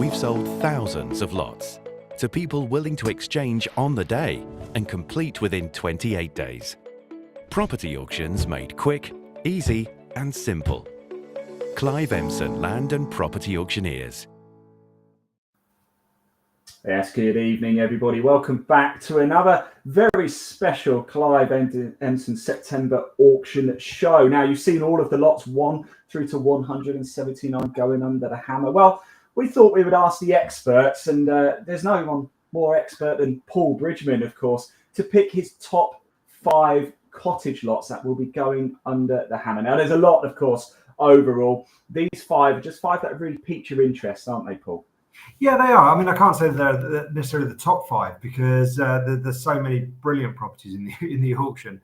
we've sold thousands of lots to people willing to exchange on the day and complete within 28 days. Property auctions made quick, easy and simple. Clive Emson Land and Property Auctioneers. Yes, good evening everybody. Welcome back to another very special Clive Emson September Auction show. Now you've seen all of the lots 1 through to 179 going under the hammer. Well, we thought we would ask the experts, and there's no one more expert than Paul Bridgeman, of course, to pick his top 5 cottage lots that will be going under the hammer. Now there's a lot, of course, overall. These 5 are just 5 that have really piqued your interest, aren't they, Paul? Yeah, they are. I mean, I can't say they're necessarily the top 5 because there's so many brilliant properties in the auction.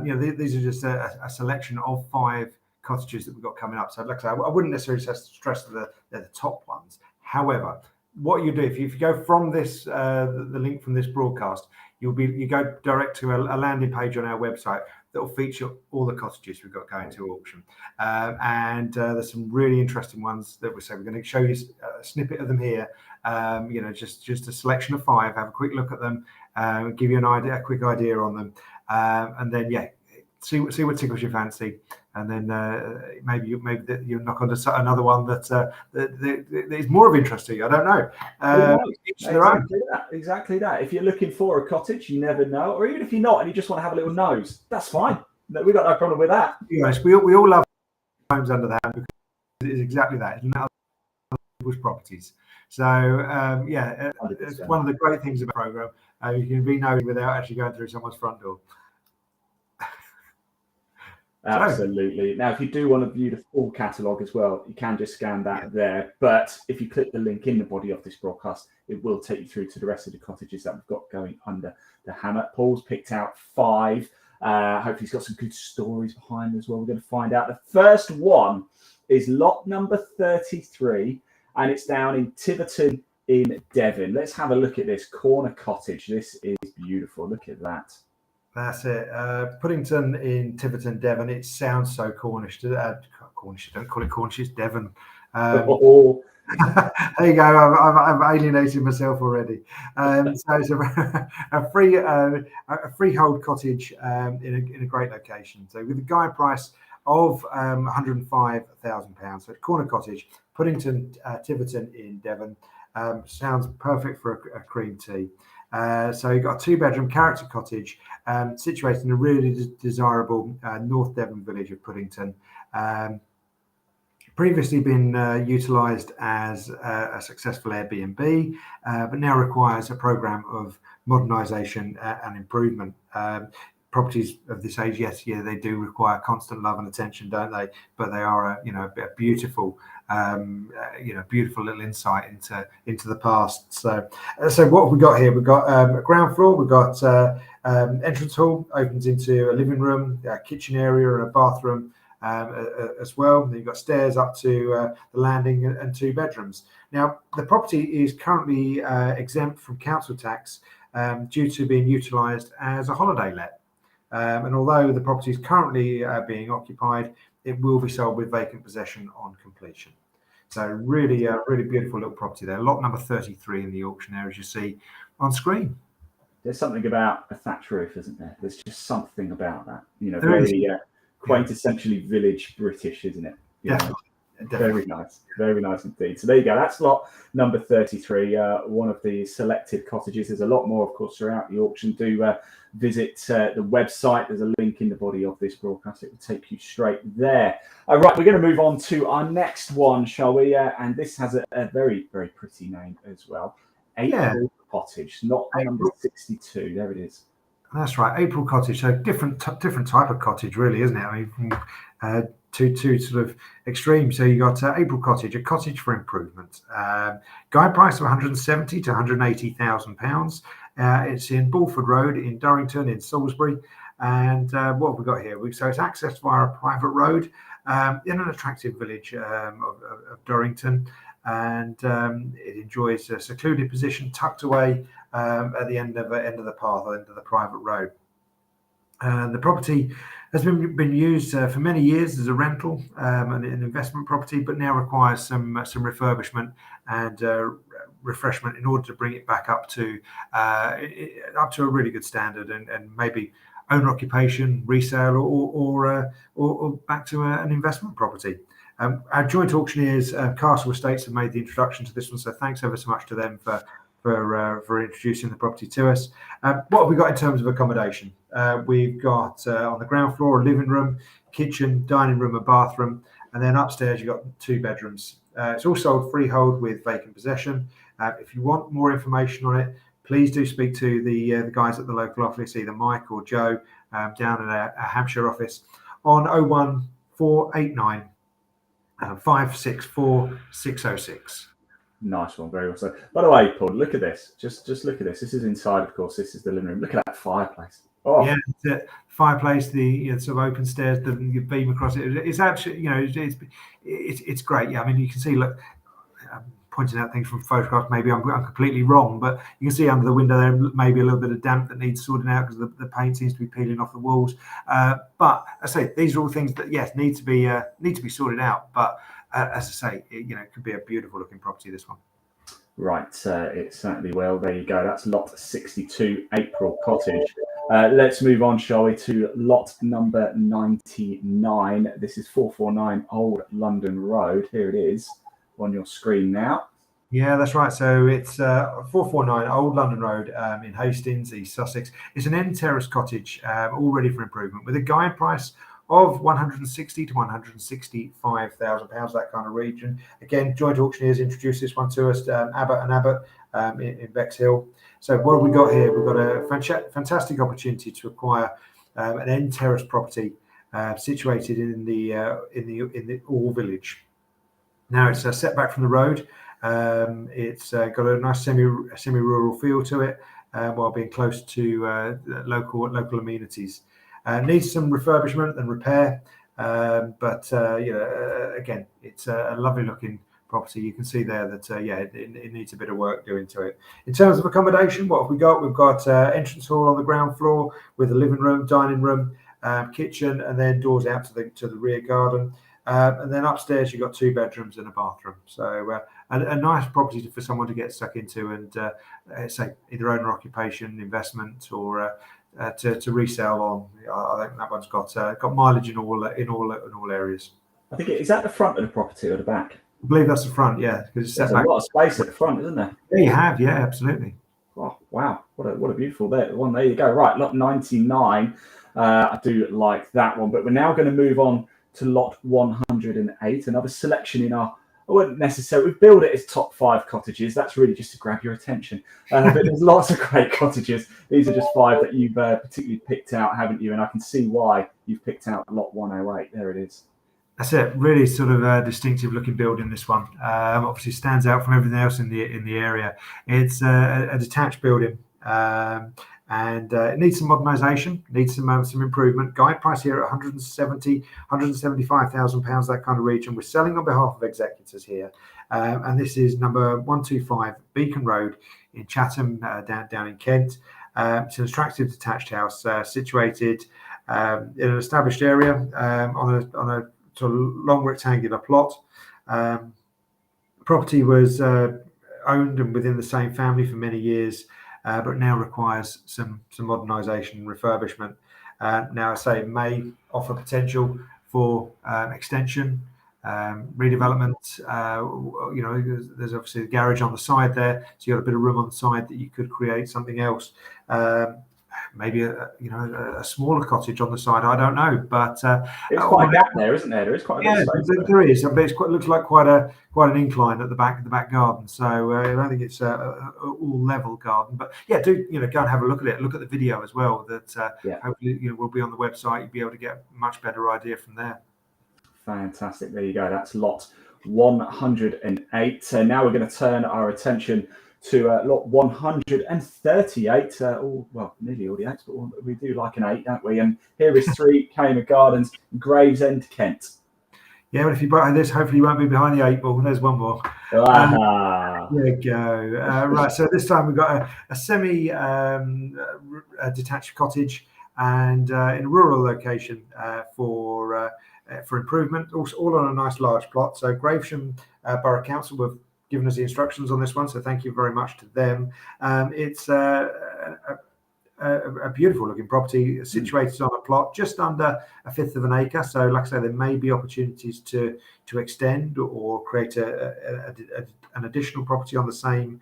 These are just a selection of 5 cottages that we've got coming up. So, like I say, I wouldn't necessarily stress that they're the top ones. However, what you do if you go from this the link from this broadcast, you go direct to a landing page on our website that will feature all the cottages we've got going to auction, and there's some really interesting ones that we're going to show you a snippet of them here. Just a selection of 5. Have a quick look at them, give you a quick idea on them, and then see what tickles your fancy, and then maybe you'll knock onto another one that is more of interest to you. I don't know. Exactly that. If you're looking for a cottage, you never know, or even if you're not and you just want to have a little nose, that's fine. We've got no problem with that. Yes, we all love homes under the hammer because it is exactly that. It's not people's properties. So it's one of the great things about the program. You can be nosy without actually going through someone's front door. Absolutely. Now, if you do want to view the full catalogue as well, you can just scan that there. But if you click the link in the body of this broadcast, it will take you through to the rest of the cottages that we've got going under the hammer. Paul's picked out 5. Hopefully he's got some good stories behind as well. We're going to find out. The first one is lot number 33, and it's down in Tiverton in Devon. Let's have a look at this corner cottage. This is beautiful. Look at that. That's it. Puddington in Tiverton, Devon. It sounds so Cornish. Cornish. Don't call it Cornish. It's Devon. There you go. I've alienated myself already. So it's a freehold cottage in a great location. So with a guide price of £105,000. So it's corner cottage, Puddington, Tiverton in Devon. Sounds perfect for a cream tea. So you've got a 2-bedroom character cottage situated in a really desirable North Devon village of Puddington. Previously been utilised as a successful Airbnb, but now requires a programme of modernisation and improvement. Properties of this age, yes, they do require constant love and attention, don't they? But they are a beautiful, beautiful little insight into the past. So what have we got here? We've got a ground floor. We've got entrance hall, opens into a living room, a kitchen area, and a bathroom as well. Then you've got stairs up to the landing and 2 bedrooms. Now the property is currently exempt from council tax due to being utilised as a holiday let. And although the property is currently being occupied, it will be sold with vacant possession on completion. So really beautiful little property there. Lot number 33 in the auction there, as you see on screen. There's something about a thatch roof, isn't there? There's just something about that. Very quintessentially village British, isn't it? Definitely. Very nice indeed. So there you go. That's lot number 33, one of the selected cottages. There's a lot more, of course, throughout the auction. Do visit the website. There's a link in the body of this broadcast. It will take you straight there. All right, we're going to move on to our next one, shall we? And this has a very, very pretty name as well. April Cottage, not number 62. There it is. That's right, April Cottage. So different type of cottage, really, isn't it? I mean, from two sort of extremes. So you got April Cottage, a cottage for improvement. Guide price of £170,000 to £180,000. It's in Bulford Road in Durrington in Salisbury. And what have we got here? So it's accessed via a private road in an attractive village of Durrington. And it enjoys a secluded position tucked away at the end of the path, end of the private road. The property has been used for many years as a rental and an investment property, but now requires some refurbishment and refreshment in order to bring it back up to a really good standard, and maybe owner occupation, resale, or back to an investment property. Our joint auctioneers, Castle Estates, have made the introduction to this one, so thanks ever so much to them for introducing the property to us. What have we got in terms of accommodation? We've got on the ground floor a living room, kitchen, dining room, and bathroom, and then upstairs you've got 2 bedrooms. It's all sold freehold with vacant possession. If you want more information on it, please do speak to the guys at the local office, either Mike or Joe, down in our Hampshire office on 01489 564 606. Nice one, very well. So, by the way, Paul, look at this. Just look at this. This is inside, of course. This is the living room. Look at that fireplace. Oh, yeah, the fireplace, the sort of open stairs, you beam across it. It's actually, it's great. Yeah, I mean, you can see. Look, I'm pointing out things from photographs. Maybe I'm completely wrong, but you can see under the window there maybe a little bit of damp that needs sorting out because the paint seems to be peeling off the walls. But I say these are all things that need to be sorted out. But as I say, it could be a beautiful looking property, this one. Right, it certainly will. There you go. That's lot 62, April Cottage. Let's move on, shall we, to lot number 99. This is 449 Old London Road. Here it is on your screen now. Yeah, that's right. So it's 449 Old London Road in Hastings, East Sussex. It's an end terrace cottage, all ready for improvement, with a guide price of 160 to 165,000 pounds, that kind of region. Again, joint auctioneers introduced this one to us, Abbott and Abbott in Bexhill. So what have we got here? We've got a fantastic opportunity to acquire an end terrace property situated in the All Village. Now it's set back from the road. It's got a nice semi-rural feel to it, while being close to local amenities. Needs some refurbishment and repair, but again, it's a lovely looking property. You can see there that it needs a bit of work doing to it. In terms of accommodation, what have we got? We've got entrance hall on the ground floor with a living room, dining room, kitchen, and then doors out to the rear garden. And then upstairs you've got 2 bedrooms and a bathroom. So a nice property for someone to get stuck into and say either owner occupation, investment, or to resell on. I think that one's got mileage in all areas. I think is that the front of the property or the back? I believe that's the front, yeah, because it's set back. There's a lot of space at the front, isn't there? Yeah, you have, yeah, absolutely. Oh, wow, what a beautiful one. There you go. Right, lot 99. I do like that one, but we're now going to move on to lot 108, another selection in our, I wouldn't necessarily, we build it as top 5 cottages. That's really just to grab your attention. But there's lots of great cottages. These are just 5 that you've particularly picked out, haven't you? And I can see why you've picked out lot 108. There it is. That's it. Really sort of a distinctive looking building, this one. Obviously stands out from everything else in the area. It's a detached building. And it needs some modernisation, needs some improvement. Guide price here at 175,000 pounds, that kind of region. We're selling on behalf of executors here, and this is number 125 Beacon Road in Chatham, down in Kent. It's an attractive detached house situated in an established area on a sort of long rectangular plot. Property was owned and within the same family for many years. But now requires some modernisation and refurbishment. Now, I say it may offer potential for extension, redevelopment. There's obviously the garage on the side there, so you've got a bit of room on the side that you could create something else. Maybe a smaller cottage on the side. I don't know, but it's quite a gap there, isn't there? There is quite a bit of space. There is. But it looks like quite an incline at the back garden. So I don't think it's all level garden. But yeah, do go and have a look at it. Look at the video as well. That hopefully will be on the website. You'll be able to get a much better idea from there. Fantastic. There you go. That's lot 108. So now we're going to turn our attention to lot 138, nearly all the 8s, but we do like an 8, don't we? And here is 3 Kamer Gardens, Gravesend, Kent. Yeah, but if you buy this, hopefully you won't be behind the 8 ball. There's one more. There you go. Right, so this time we've got a semi-detached cottage and in a rural location for improvement, also all on a nice large plot. So Gravesham Borough Council were given us the instructions on this one, so thank you very much to them. It's a beautiful looking property situated on a plot just under 1/5 of an acre. So like I say, there may be opportunities to extend or create an additional property on the same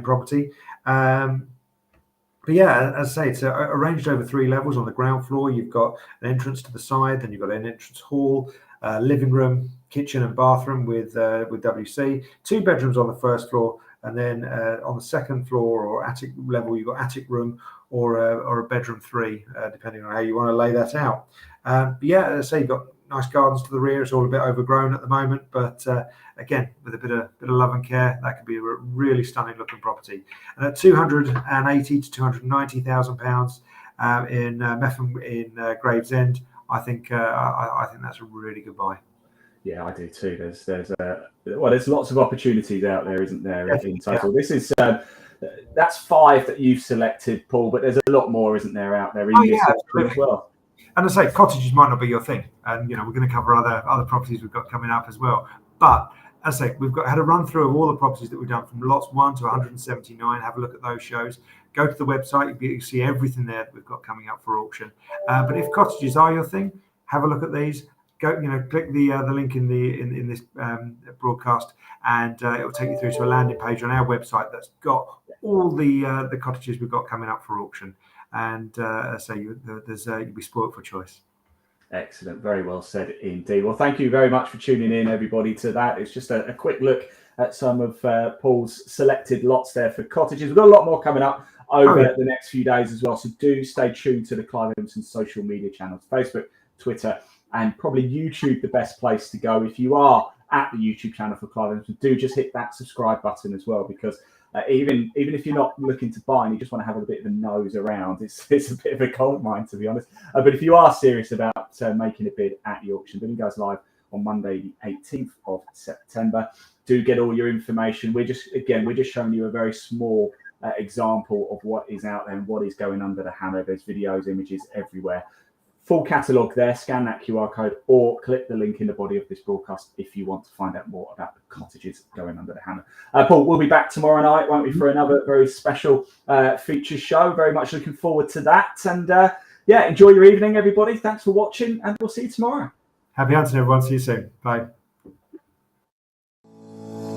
property. But yeah, as I say, it's arranged over 3 levels. On the ground floor, you've got an entrance to the side, then you've got an entrance hall, living room, kitchen and bathroom with WC, 2 bedrooms on the first floor, and then on the second floor or attic level, you've got attic room or a bedroom 3, depending on how you want to lay that out. But yeah, as I say, you've got nice gardens to the rear. It's all a bit overgrown at the moment, but again, with a bit of love and care, that could be a really stunning looking property. And at 280 to 290,000 pounds in Metham in Gravesend, I think that's a really good buy. Yeah, I do too. There's lots of opportunities out there, isn't there? In total, this is that's 5 that you've selected, Paul, but there's a lot more, isn't there, out there in this sector as well. And I say cottages might not be your thing, and we're going to cover other properties we've got coming up as well. But as I say, we've had a run through of all the properties that we've done from lots 1 to 179. Have a look at those shows. Go to the website; you see everything there that we've got coming up for auction. But if cottages are your thing, have a look at these. Go, click the link in this broadcast, and it will take you through to a landing page on our website that's got all the cottages we've got coming up for auction. And so you'll be spoilt for choice. Excellent. Very well said indeed. Well, thank you very much for tuning in, everybody, to that. It's just a quick look at some of Paul's selected lots there for cottages. We've got a lot more coming up over the next few days as well. So do stay tuned to the Clive Emson social media channels, Facebook, Twitter, and probably YouTube, the best place to go. If you are at the YouTube channel for Clive Emson, do just hit that subscribe button as well, because even if you're not looking to buy and you just want to have a bit of a nose around, it's a bit of a gold mine, to be honest. But if you are serious about making a bid at the auction, bidding goes live on Monday, the 18th of September. Do get all your information. We're just showing you a very small example of what is out there and what is going under the hammer. There's videos, images everywhere. Full catalogue there. Scan that QR code or click the link in the body of this broadcast if you want to find out more about the cottages going under the hammer. Paul, we'll be back tomorrow night, won't we, for another very special feature show. Very much looking forward to that. And enjoy your evening, everybody. Thanks for watching, and we'll see you tomorrow. Happy hunting, everyone. See you soon. Bye.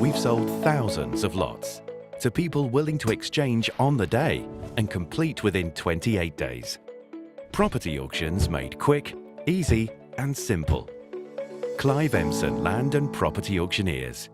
We've sold thousands of lots to people willing to exchange on the day and complete within 28 days. Property auctions made quick, easy and simple. Clive Emson Land and Property Auctioneers.